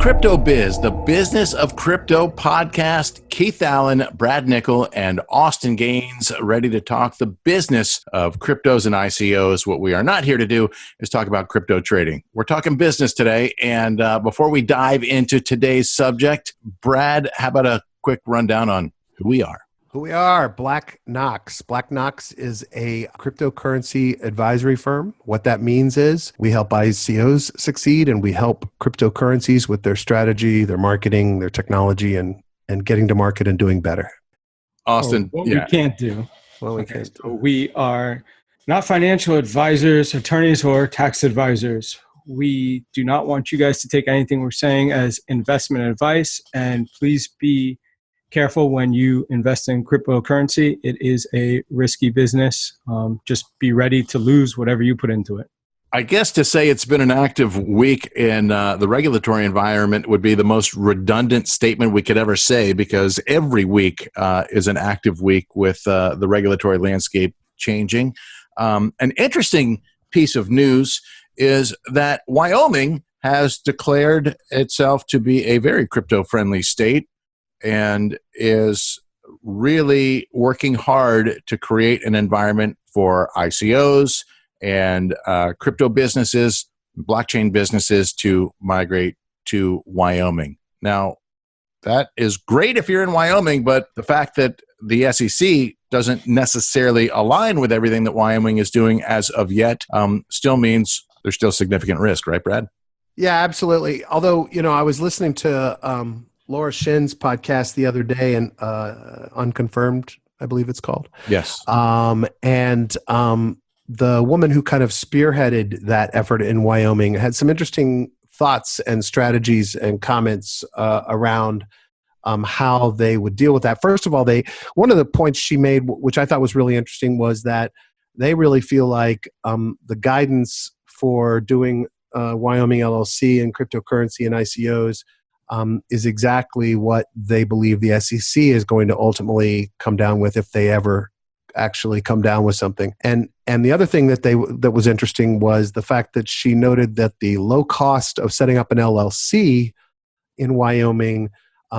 CryptoBiz, the Business of Crypto podcast. Keith Allen, Brad Nickel, and Austin Gaines ready to talk the business of cryptos and ICOs. What we are not here to do is talk about crypto trading. We're talking business today. And before we dive into today's subject, Brad, how about a quick rundown on who we are? Who we are, Blacknox. Blacknox is a cryptocurrency advisory firm. What that means is we help ICOs succeed and we help cryptocurrencies with their strategy, their marketing, their technology, and getting to market and doing better. Austin, what we can't do. So we are not financial advisors, attorneys, or tax advisors. We do not want you guys to take anything we're saying as investment advice, and please be careful when you invest in cryptocurrency. It is a risky business. Just be ready to lose whatever you put into it. I guess to say it's been an active week in the regulatory environment would be the most redundant statement we could ever say, because every week is an active week with the regulatory landscape changing. An interesting piece of news is that Wyoming has declared itself to be a very crypto-friendly state and is really working hard to create an environment for ICOs and crypto businesses, blockchain businesses to migrate to Wyoming. Now, that is great if you're in Wyoming, but the fact that the SEC doesn't necessarily align with everything that Wyoming is doing as of yet still means there's still significant risk, right, Brad? Yeah, absolutely. Although, I was listening to Laura Shin's podcast the other day, and Unconfirmed, I believe it's called. Yes. The woman who kind of spearheaded that effort in Wyoming had some interesting thoughts and strategies and comments around how they would deal with that. First of all, one of the points she made, which I thought was really interesting, was that they really feel like the guidance for doing Wyoming LLC and cryptocurrency and ICOs is exactly what they believe the SEC is going to ultimately come down with, if they ever actually come down with something. And the other thing that was interesting was the fact that she noted that the low cost of setting up an LLC in Wyoming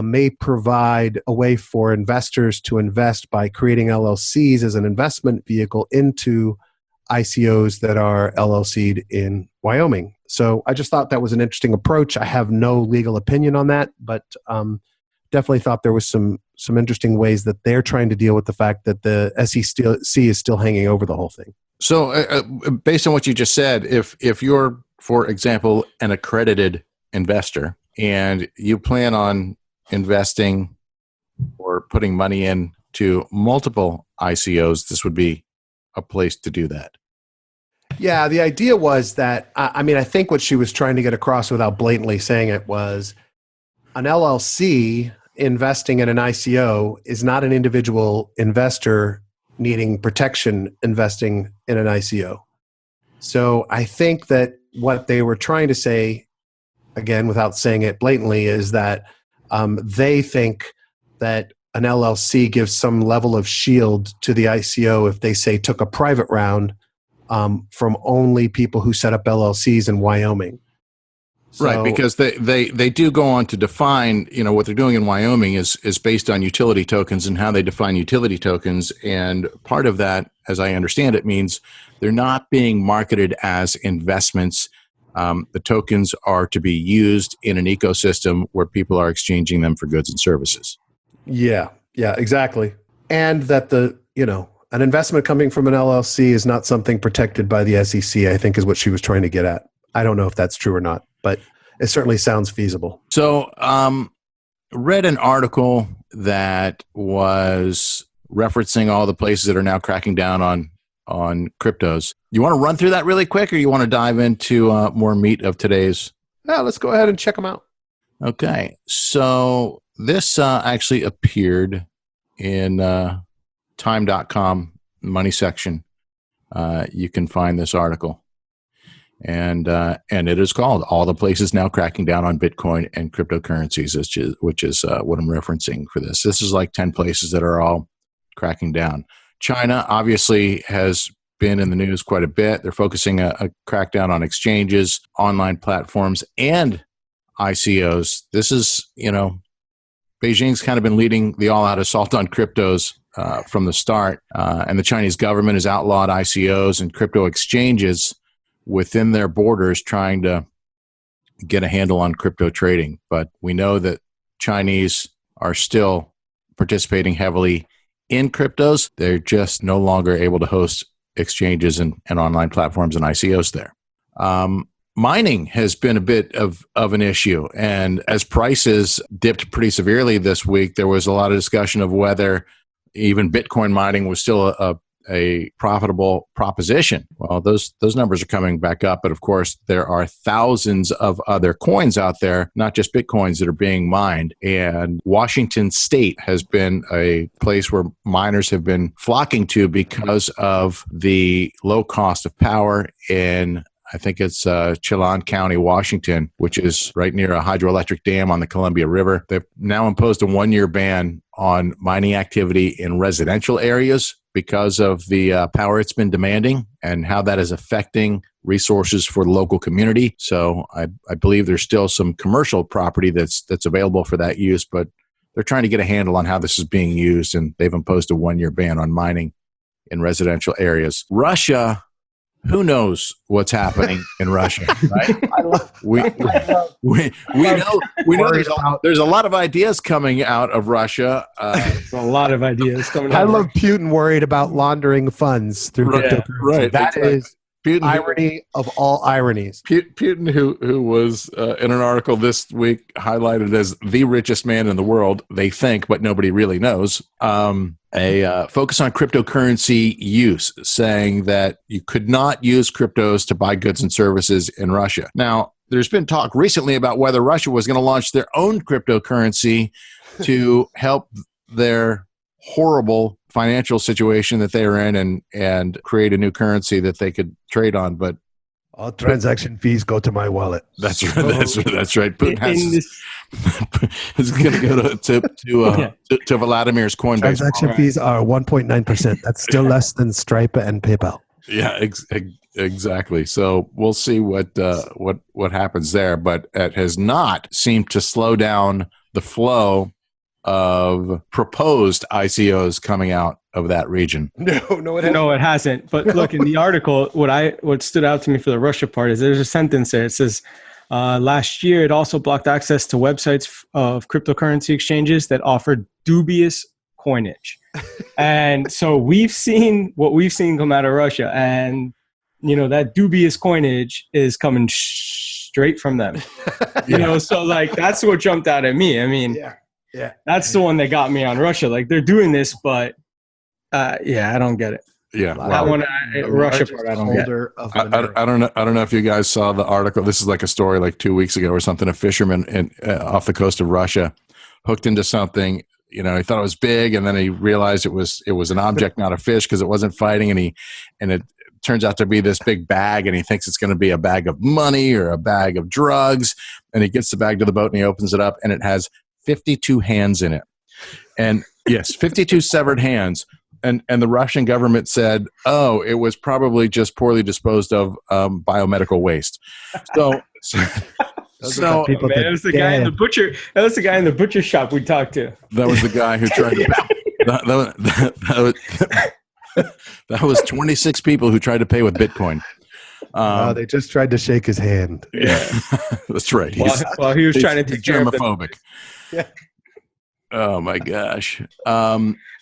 may provide a way for investors to invest by creating LLCs as an investment vehicle into ICOs that are LLC'd in Wyoming. So I just thought that was an interesting approach. I have no legal opinion on that, but definitely thought there was some interesting ways that they're trying to deal with the fact that the SEC is still hanging over the whole thing. So based on what you just said, if you're, for example, an accredited investor and you plan on investing or putting money into multiple ICOs, this would be a place to do that. Yeah, the idea was that, I think what she was trying to get across without blatantly saying it was an LLC investing in an ICO is not an individual investor needing protection investing in an ICO. So I think that what they were trying to say, again, without saying it blatantly, is that they think that an LLC gives some level of shield to the ICO if they, say, took a private round from only people who set up LLCs in Wyoming. So, right, because they do go on to define, what they're doing in Wyoming is based on utility tokens and how they define utility tokens. And part of that, as I understand it, means they're not being marketed as investments. The tokens are to be used in an ecosystem where people are exchanging them for goods and services. Yeah, exactly. And that an investment coming from an LLC is not something protected by the SEC, I think is what she was trying to get at. I don't know if that's true or not, but it certainly sounds feasible. So, read an article that was referencing all the places that are now cracking down on cryptos. You want to run through that really quick, or you want to dive into more meat of today's? Yeah, let's go ahead and check them out. Okay. So this actually appeared in time.com money section. You can find this article. And it is called "All the Places Now Cracking Down on Bitcoin and Cryptocurrencies," which is what I'm referencing for this. This is like 10 places that are all cracking down. China obviously has been in the news quite a bit. They're focusing a crackdown on exchanges, online platforms, and ICOs. This is, Beijing's kind of been leading the all-out assault on cryptos from the start, and the Chinese government has outlawed ICOs and crypto exchanges within their borders, trying to get a handle on crypto trading. But we know that Chinese are still participating heavily in cryptos. They're just no longer able to host exchanges and online platforms and ICOs there. Mining has been a bit of an issue. And as prices dipped pretty severely this week, there was a lot of discussion of whether even Bitcoin mining was still a profitable proposition. Well, those numbers are coming back up. But of course, there are thousands of other coins out there, not just Bitcoins, that are being mined. And Washington State has been a place where miners have been flocking to because of the low cost of power in, I think it's Chelan County, Washington, which is right near a hydroelectric dam on the Columbia River. They've now imposed a 1-year ban on mining activity in residential areas because of the power it's been demanding and how that is affecting resources for the local community. So I believe there's still some commercial property that's available for that use, but they're trying to get a handle on how this is being used, and they've imposed a 1-year ban on mining in residential areas. Russia, who knows what's happening in Russia, right? We know there's a lot of ideas coming out of Russia. There's a lot of ideas coming out. I love Putin worried about laundering funds through cryptocurrency. Right. That is Putin, irony of all ironies. Putin, who was in an article this week highlighted as the richest man in the world, they think, but nobody really knows. A focus on cryptocurrency use, saying that you could not use cryptos to buy goods and services in Russia. Now, there's been talk recently about whether Russia was going to launch their own cryptocurrency to help their horrible financial situation that they are in and create a new currency that they could trade on. But all transaction fees go to my wallet. That's right. That's right. Putin is going to go to Vladimir's Coinbase. Transaction fees are 1.9%. That's still less than Stripe and PayPal. Yeah, exactly. So we'll see what happens there, but it has not seemed to slow down the flow of proposed ICOs coming out of that region. No, it hasn't. But look, in the article, what stood out to me for the Russia part is there's a sentence there. It says, last year, it also blocked access to websites of cryptocurrency exchanges that offered dubious coinage. And so we've seen what we've seen come out of Russia, and that dubious coinage is coming straight from them. So like that's what jumped out at me. I mean, yeah, that's the one that got me on Russia. Like they're doing this, but I don't get it. Yeah, that one, Russia part, I don't get. I don't know if you guys saw the article. This is like a story like 2 weeks ago or something. A fisherman off the coast of Russia hooked into something. He thought it was big, and then he realized it was an object, not a fish, because it wasn't fighting. And it turns out to be this big bag, and he thinks it's going to be a bag of money or a bag of drugs. And he gets the bag to the boat, and he opens it up, and it has 52 hands in it. And yes, 52 severed hands. And the Russian government said, "Oh, it was probably just poorly disposed of biomedical waste." So that was the guy in the butcher. That was the guy in the butcher shop we talked to. That was the guy who tried to. That was 26 people who tried to pay with Bitcoin. They just tried to shake his hand. Yeah, that's right. He was trying to take germophobic. Yeah. Oh my gosh.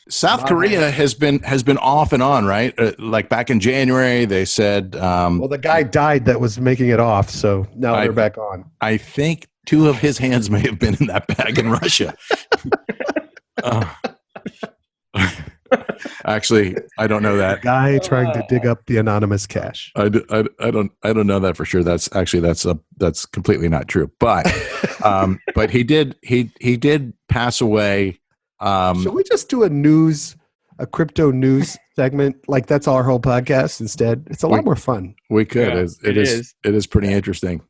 South Korea has been off and on, right? Like back in January, they said. Well, the guy died that was making it off, so now they're back on. I think 2 of his hands may have been in that bag in Russia. Actually, I don't know that. Guy trying to dig up the anonymous cash. I don't know that for sure. That's completely not true. But but he did pass away. Should we just do a crypto news segment? Like that's our whole podcast instead. It's a lot more fun. We could. Yeah, it is pretty interesting.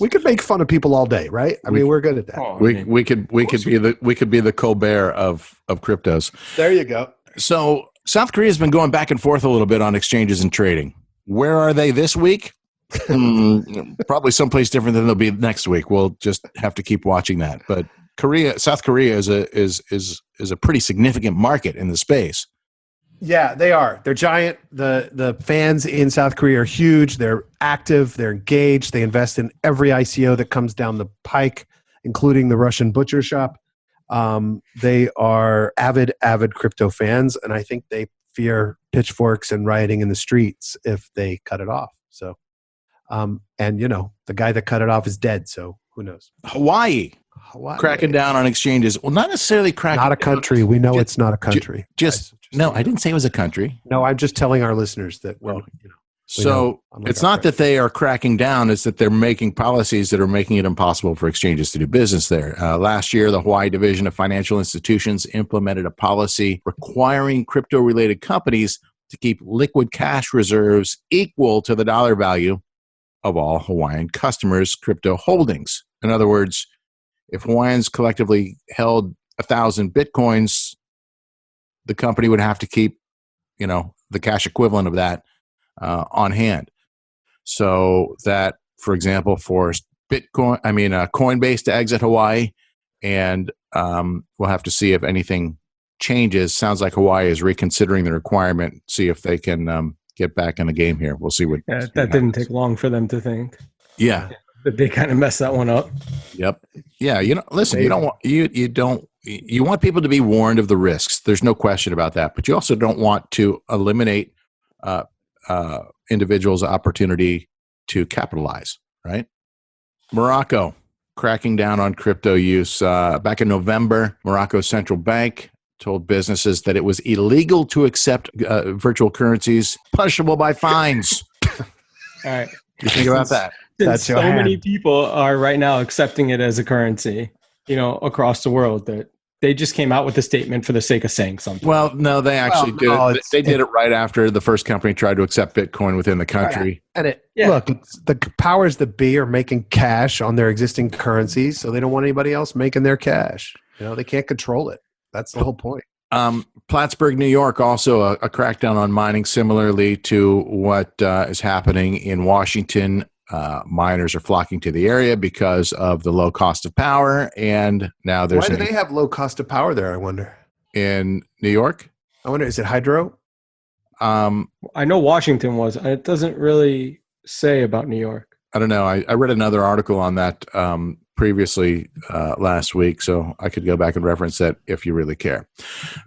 We could make fun of people all day, right? I mean, we're good at that. We could be the Colbert of cryptos. There you go. So South Korea has been going back and forth a little bit on exchanges and trading. Where are they this week? Probably someplace different than they'll be next week. We'll just have to keep watching that. But South Korea is a pretty significant market in the space. Yeah, they are. They're giant. The fans in South Korea are huge. They're active. They're engaged. They invest in every ICO that comes down the pike, including the Russian butcher shop. They are avid crypto fans, and I think they fear pitchforks and rioting in the streets if they cut it off. So, and the guy that cut it off is dead. So who knows? Hawaii. Cracking down on exchanges. Well, not necessarily cracking down. Not a country. We know it's not a country. No, I didn't say it was a country. No, I'm just telling our listeners that it's not that they are cracking down, it's that they're making policies that are making it impossible for exchanges to do business there. Last year, the Hawaii Division of Financial Institutions implemented a policy requiring crypto-related companies to keep liquid cash reserves equal to the dollar value of all Hawaiian customers' crypto holdings. In other words, if Hawaiians collectively held 1,000 Bitcoins, the company would have to keep, the cash equivalent of that on hand. So that, for example, forced Coinbase to exit Hawaii, and we'll have to see if anything changes. Sounds like Hawaii is reconsidering the requirement, see if they can get back in the game here. We'll see what. That didn't take long for them to think. Yeah. But they kind of messed that one up. Yep. Yeah. Listen, you want people to be warned of the risks. There's no question about that. But you also don't want to eliminate individuals' opportunity to capitalize, right? Morocco cracking down on crypto use. Back in November, Morocco's central bank told businesses that it was illegal to accept virtual currencies, punishable by fines. All right. You think about that? That's so many people are right now accepting it as a currency, across the world, that they just came out with a statement for the sake of saying something. Well, no, they actually did it. They did it right after the first company tried to accept Bitcoin within the country. And look, the powers that be are making cash on their existing currencies, so they don't want anybody else making their cash. They can't control it. That's the whole point. Plattsburgh, New York, also a crackdown on mining, similarly to what is happening in Washington. Miners are flocking to the area because of the low cost of power, and now there's. Why do they have low cost of power there? I wonder. In New York, I wonder. Is it hydro? I know Washington was. It doesn't really say about New York. I don't know. I read another article on that previously last week, so I could go back and reference that if you really care.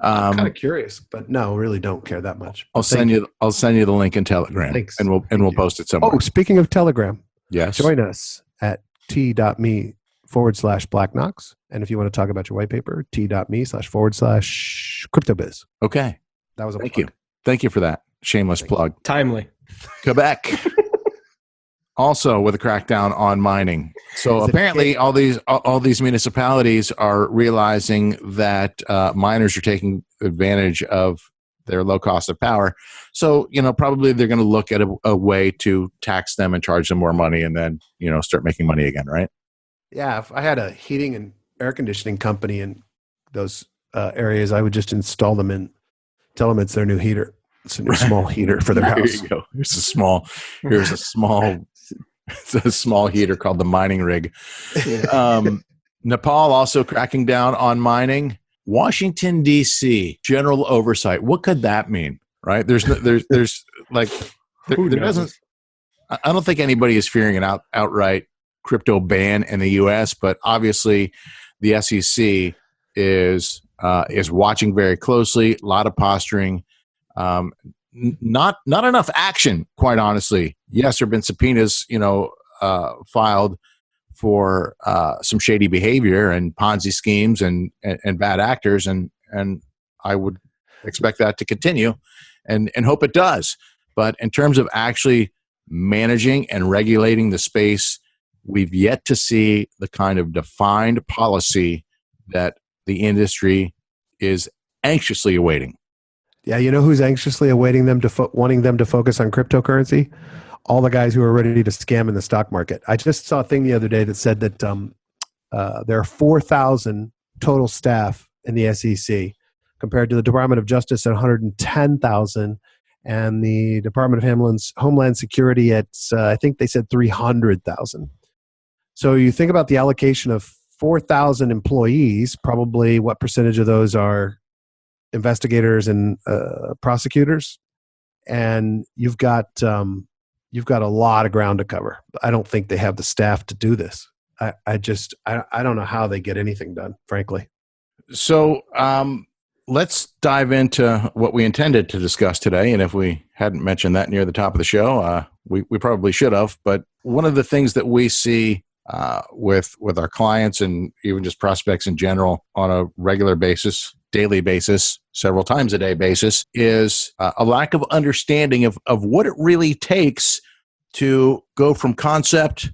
I'm kind of curious, but no, really don't care that much. I'll send you the link in Telegram. Thanks. And we'll post it somewhere. Oh, speaking of Telegram, yes, join us at t.me/Blacknox, and if you want to talk about your white paper, t.me/CryptoBiz. Okay, that was a thank plug. you. Thank you for that shameless plug. Timely. Quebec. Also with a crackdown on mining. So apparently all these municipalities are realizing that miners are taking advantage of their low cost of power. So, probably they're going to look at a way to tax them and charge them more money and then, start making money again, right? Yeah, if I had a heating and air conditioning company in those areas, I would just install them and tell them it's their new heater. It's a new small heater for their house. There you go. Here's a small heater called the mining rig. Nepal also cracking down on mining. Washington, D.C., general oversight. What could that mean? Right? There doesn't. I don't think anybody is fearing an outright crypto ban in the U.S., but obviously the SEC is watching very closely. A lot of posturing. Not enough action, quite honestly. Yes, there have been subpoenas, filed for some shady behavior and Ponzi schemes and bad actors, and I would expect that to continue, and hope it does. But in terms of actually managing and regulating the space, we've yet to see the kind of defined policy that the industry is anxiously awaiting. Yeah, you know who's anxiously awaiting them wanting them to focus on cryptocurrency? All the guys who are ready to scam in the stock market. I just saw a thing the other day that said that there are 4,000 total staff in the SEC compared to the Department of Justice at 110,000, and the Department of Homeland Security at, I think they said 300,000. So you think about the allocation of 4,000 employees, probably what percentage of those are investigators and prosecutors? And you've got a lot of ground to cover. I don't think they have the staff to do this. I don't know how they get anything done, frankly. So let's dive into what we intended to discuss today. And if we hadn't mentioned that near the top of the show, we probably should have. But one of the things that we see with our clients and even just prospects in general on a regular basis, daily basis, several times a day basis, is a lack of understanding of what it really takes to go from concept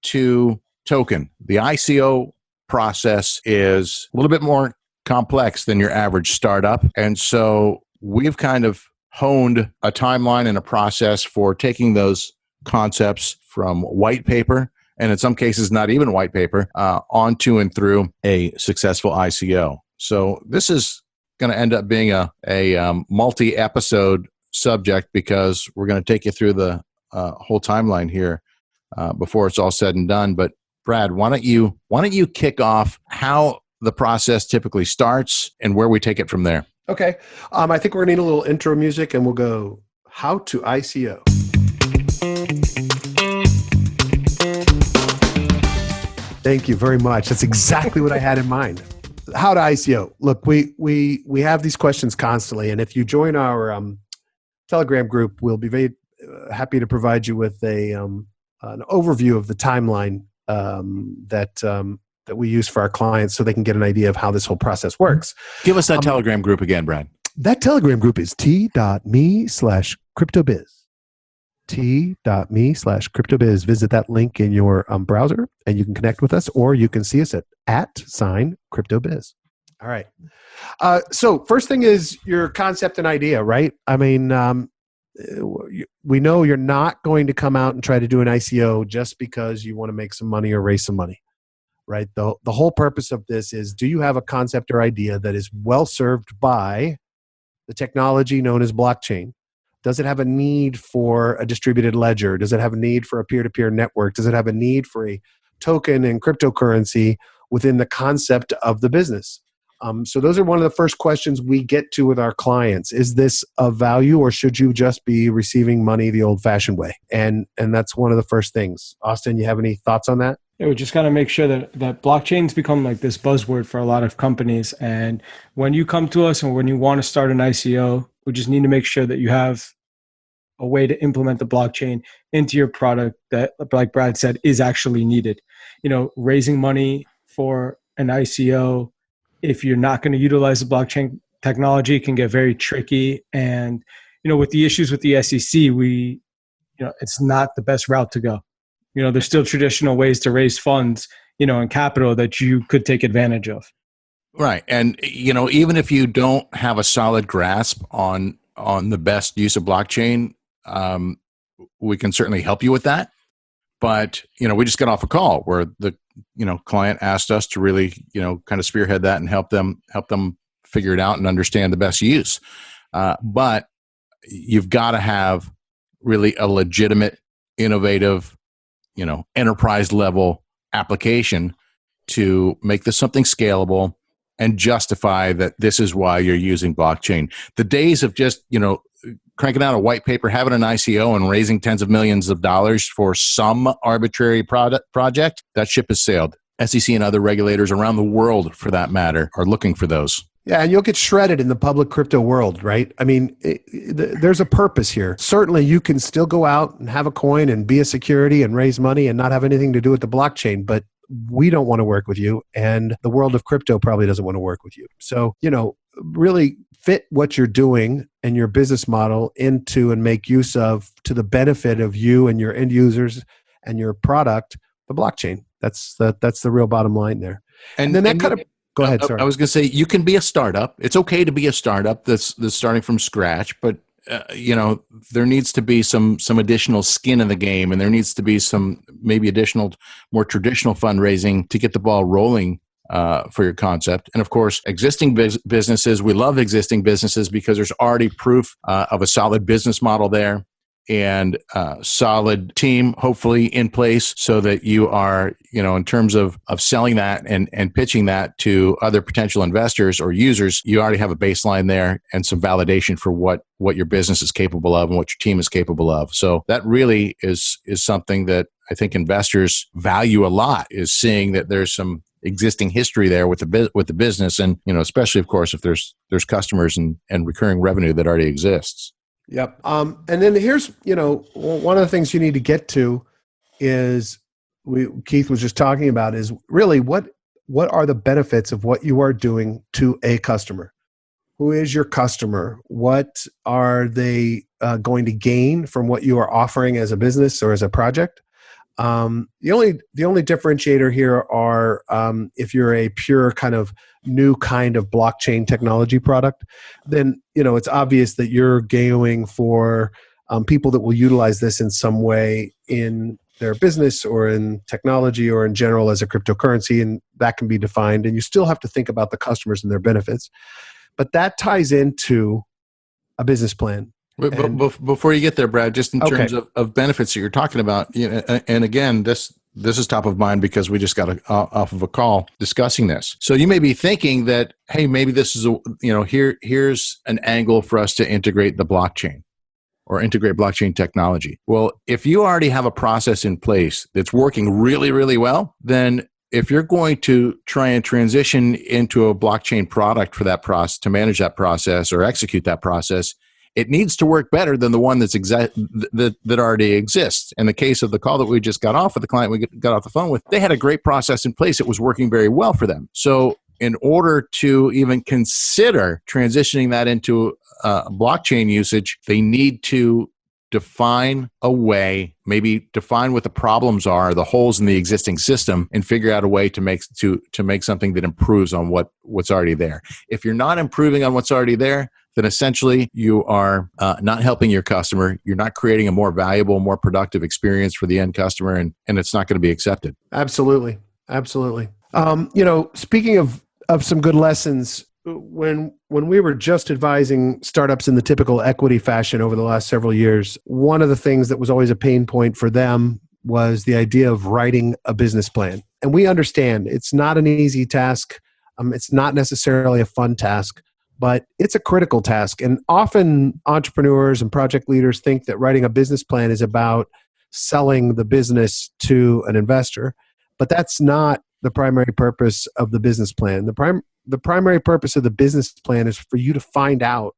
to token. The ICO process is a little bit more complex than your average startup. And so we've kind of honed a timeline and a process for taking those concepts from white paper, and in some cases, not even white paper, onto and through a successful ICO. So this is going to end up being a multi-episode subject because we're going to take you through the whole timeline here before it's all said and done. But Brad, why don't you kick off how the process typically starts and where we take it from there? Okay. I think we're going to need a little intro music, and we'll go how to ICO. Thank you very much. That's exactly what I had in mind. How to ICO. Look, we have these questions constantly, and if you join our Telegram group, we'll be very happy to provide you with an overview of the timeline that we use for our clients, so they can get an idea of how this whole process works. Give us that Telegram group again, Brad. That Telegram group is t.me/CryptoBiz. t.me/CryptoBiz. Visit that link in your browser and you can connect with us, or you can see us at @CryptoBiz. All right. So first thing is your concept and idea, right? I mean, we know you're not going to come out and try to do an ICO just because you want to make some money or raise some money, right? The whole purpose of this is, do you have a concept or idea that is well served by the technology known as blockchain? Does it have a need for a distributed ledger? Does it have a need for a peer-to-peer network? Does it have a need for a token and cryptocurrency within the concept of the business? So those are one of the first questions we get to with our clients. Is this of value, or should you just be receiving money the old-fashioned way? And that's one of the first things. Austin, you have any thoughts on that? Yeah, we just got to make sure that blockchain's become like this buzzword for a lot of companies. And when you come to us and when you want to start an ICO, we just need to make sure that you have a way to implement the blockchain into your product that, like Brad said, is actually needed. You know, raising money for an ICO, if you're not going to utilize the blockchain technology, can get very tricky. And, you know, with the issues with the SEC, it's not the best route to go. You know, there's still traditional ways to raise funds, and capital that you could take advantage of. Right. And, even if you don't have a solid grasp on the best use of blockchain, we can certainly help you with that. But, we just got off a call where the, client asked us to really, kind of spearhead that and help them figure it out and understand the best use. But you've got to have really a legitimate, innovative, enterprise level application to make this something scalable and justify that this is why you're using blockchain. The days of just, cranking out a white paper, having an ICO and raising tens of millions of dollars for some arbitrary project, that ship has sailed. SEC and other regulators around the world, for that matter, are looking for those. Yeah, and you'll get shredded in the public crypto world, right? I mean, there's a purpose here. Certainly, you can still go out and have a coin and be a security and raise money and not have anything to do with the blockchain, but we don't want to work with you, and the world of crypto probably doesn't want to work with you. So, really fit what you're doing and your business model into and make use of, to the benefit of you and your end users and your product, the blockchain. That's the real bottom line there. And then that kind of... Go ahead, sorry. I was going to say, you can be a startup. It's okay to be a startup that's starting from scratch, but there needs to be some additional skin in the game, and there needs to be some maybe additional, more traditional fundraising to get the ball rolling for your concept. And of course, existing businesses, we love existing businesses because there's already proof of a solid business model there and solid team, hopefully in place, so that you are, in terms of selling that and pitching that to other potential investors or users, you already have a baseline there and some validation for what your business is capable of and what your team is capable of. So that really is something that I think investors value a lot, is seeing that there's some existing history there with the business, and especially of course if there's customers and recurring revenue that already exists. Yep. And then here's, one of the things you need to get to is Keith was just talking about is really what are the benefits of what you are doing to a customer? Who is your customer? What are they going to gain from what you are offering as a business or as a project? The only differentiator here are if you're a pure kind of new kind of blockchain technology product, then it's obvious that you're going for people that will utilize this in some way in their business or in technology or in general as a cryptocurrency, and that can be defined. And you still have to think about the customers and their benefits, but that ties into a business plan. But before you get there, Brad, just in terms of benefits that you're talking about, and again, this is top of mind because we just got off of a call discussing this. So you may be thinking that, hey, maybe this is here's an angle for us to integrate the blockchain or integrate blockchain technology. Well, if you already have a process in place that's working really, really well, then if you're going to try and transition into a blockchain product for that process, to manage that process or execute that process, it needs to work better than the one that already exists. In the case of the call that we just got off with, the client we got off the phone with, they had a great process in place. It was working very well for them. So in order to even consider transitioning that into blockchain usage, they need to define a way, maybe define what the problems are, the holes in the existing system, and figure out a way to make something that improves on what's already there. If you're not improving on what's already there, then essentially you are not helping your customer. You're not creating a more valuable, more productive experience for the end customer, and it's not going to be accepted. Absolutely. Speaking of some good lessons, when we were just advising startups in the typical equity fashion over the last several years, one of the things that was always a pain point for them was the idea of writing a business plan. And we understand it's not an easy task. It's not necessarily a fun task, but it's a critical task. And often entrepreneurs and project leaders think that writing a business plan is about selling the business to an investor, but that's not the primary purpose of the business plan. The primary purpose of the business plan is for you to find out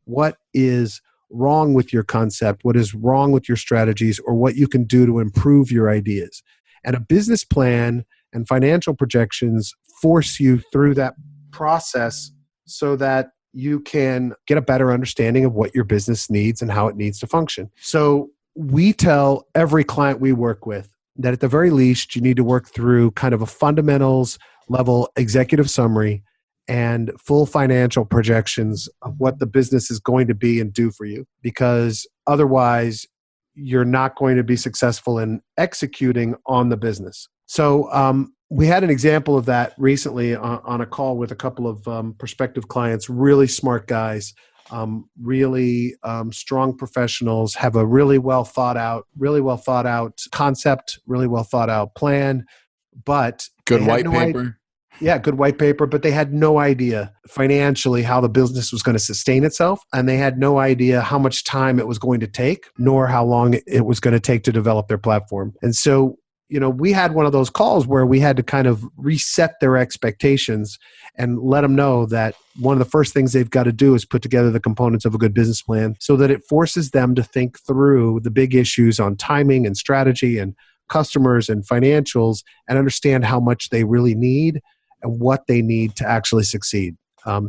what is wrong with your concept, what is wrong with your strategies, or what you can do to improve your ideas. And a business plan and financial projections force you through that process so that you can get a better understanding of what your business needs and how it needs to function. So we tell every client we work with that at the very least, you need to work through kind of a fundamentals level executive summary and full financial projections of what the business is going to be and do for you, because otherwise you're not going to be successful in executing on the business. So we had an example of that recently on a call with a couple of prospective clients, really smart guys, really strong professionals, have a really well thought out concept, really well thought out plan, but good white paper. Yeah, good white paper, but they had no idea financially how the business was going to sustain itself, and they had no idea how much time it was going to take, nor how long it was going to take to develop their platform. And so, we had one of those calls where we had to kind of reset their expectations and let them know that one of the first things they've got to do is put together the components of a good business plan so that it forces them to think through the big issues on timing and strategy and customers and financials and understand how much they really need and what they need to actually succeed.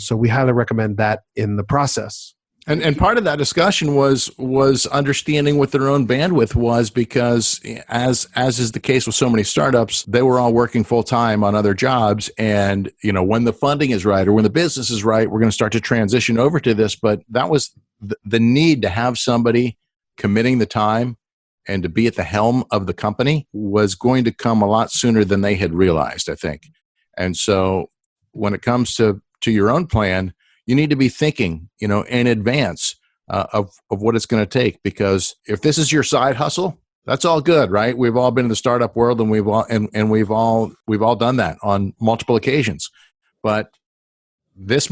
So we highly recommend that in the process. And part of that discussion was understanding what their own bandwidth was, because as is the case with so many startups, they were all working full time on other jobs. And when the funding is right or when the business is right, we're going to start to transition over to this. But that was the need to have somebody committing the time and to be at the helm of the company was going to come a lot sooner than they had realized, I think. And so when it comes to your own plan, you need to be thinking, in advance of what it's going to take. Because if this is your side hustle, that's all good, right? We've all been in the startup world, and we've all done that on multiple occasions. But this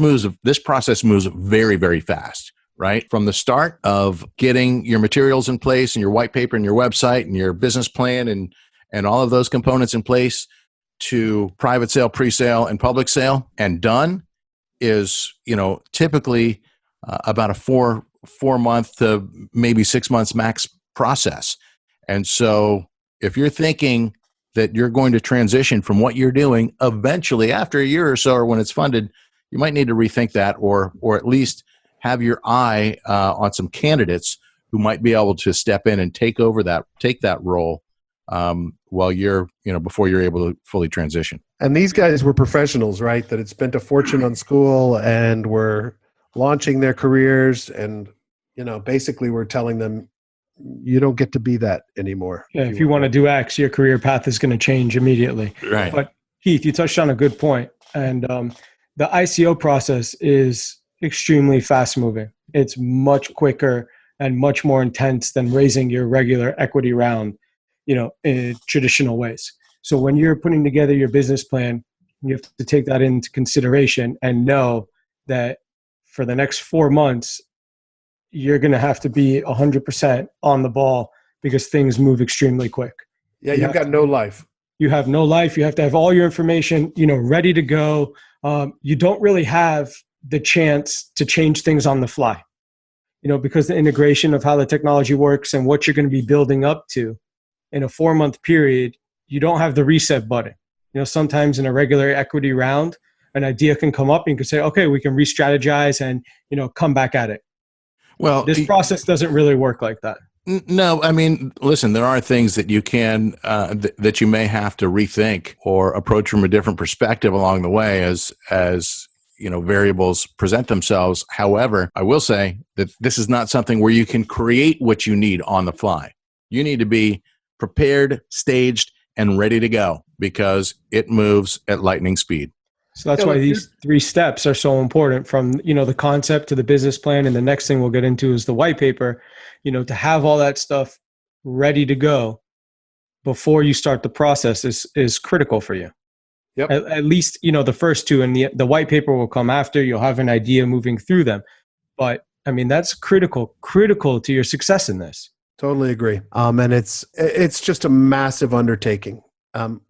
process moves very, very fast, right? From the start of getting your materials in place and your white paper and your website and your business plan and all of those components in place, to private sale, pre-sale, and public sale and done, is typically about a four month to maybe 6 months max process. And so if you're thinking that you're going to transition from what you're doing eventually after a year or so, or when it's funded, you might need to rethink that, or at least have your eye on some candidates who might be able to step in and take that role while you're, before you're able to fully transition. And these guys were professionals, right? That had spent a fortune on school and were launching their careers, and basically we're telling them, you don't get to be that anymore. Yeah, if you want to do X, your career path is going to change immediately. Right. But Keith, you touched on a good point. And the ICO process is extremely fast moving. It's much quicker and much more intense than raising your regular equity round, in traditional ways. So when you're putting together your business plan, you have to take that into consideration and know that for the next 4 months, you're going to have to be 100% on the ball, because things move extremely quick. Yeah, you've got no life. You have no life. You have to have all your information, ready to go. You don't really have the chance to change things on the fly, because the integration of how the technology works and what you're going to be building up to in a 4-month period, you don't have the reset button. Sometimes in a regular equity round, an idea can come up and you can say, okay, we can re-strategize and, come back at it. Well, this process doesn't really work like that. No, I mean, listen, there are things that you can, that you may have to rethink or approach from a different perspective along the way as variables present themselves. However, I will say that this is not something where you can create what you need on the fly. You need to be prepared, staged, and ready to go, because it moves at lightning speed. So that's why these 3 steps are so important, from, the concept to the business plan. And the next thing we'll get into is the white paper, to have all that stuff ready to go before you start the process is critical for you. Yep. At least, the first 2, and the white paper will come after. You'll have an idea moving through them. But I mean, that's critical to your success in this. Totally agree. And it's just a massive undertaking.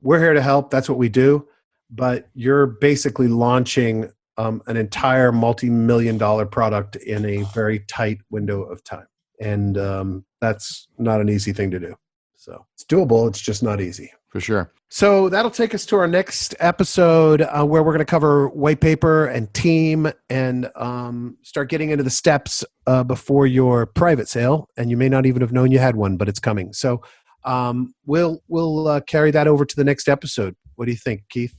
We're here to help. That's what we do. But you're basically launching an entire multi-million-dollar product in a very tight window of time. And that's not an easy thing to do. So it's doable. It's just not easy. For sure. So that'll take us to our next episode where we're going to cover white paper and team and start getting into the steps before your private sale. And you may not even have known you had one, but it's coming. So we'll carry that over to the next episode. What do you think, Keith?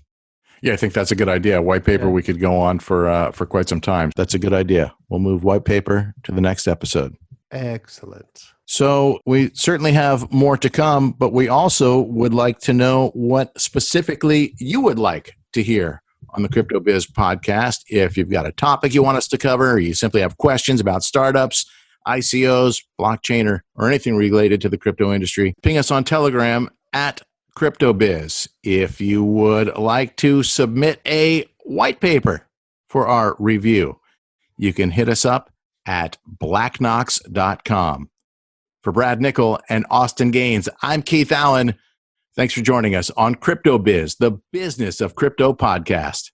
Yeah, I think that's a good idea. White paper, we could go on for quite some time. That's a good idea. We'll move white paper to the next episode. Excellent. So we certainly have more to come, but we also would like to know what specifically you would like to hear on the CryptoBiz podcast. If you've got a topic you want us to cover, or you simply have questions about startups, ICOs, blockchain, or anything related to the crypto industry, ping us on Telegram at CryptoBiz. If you would like to submit a white paper for our review, you can hit us up at blacknox.com. For Brad Nickel and Austin Gaines, I'm Keith Allen. Thanks for joining us on CryptoBiz, the Business of Crypto podcast.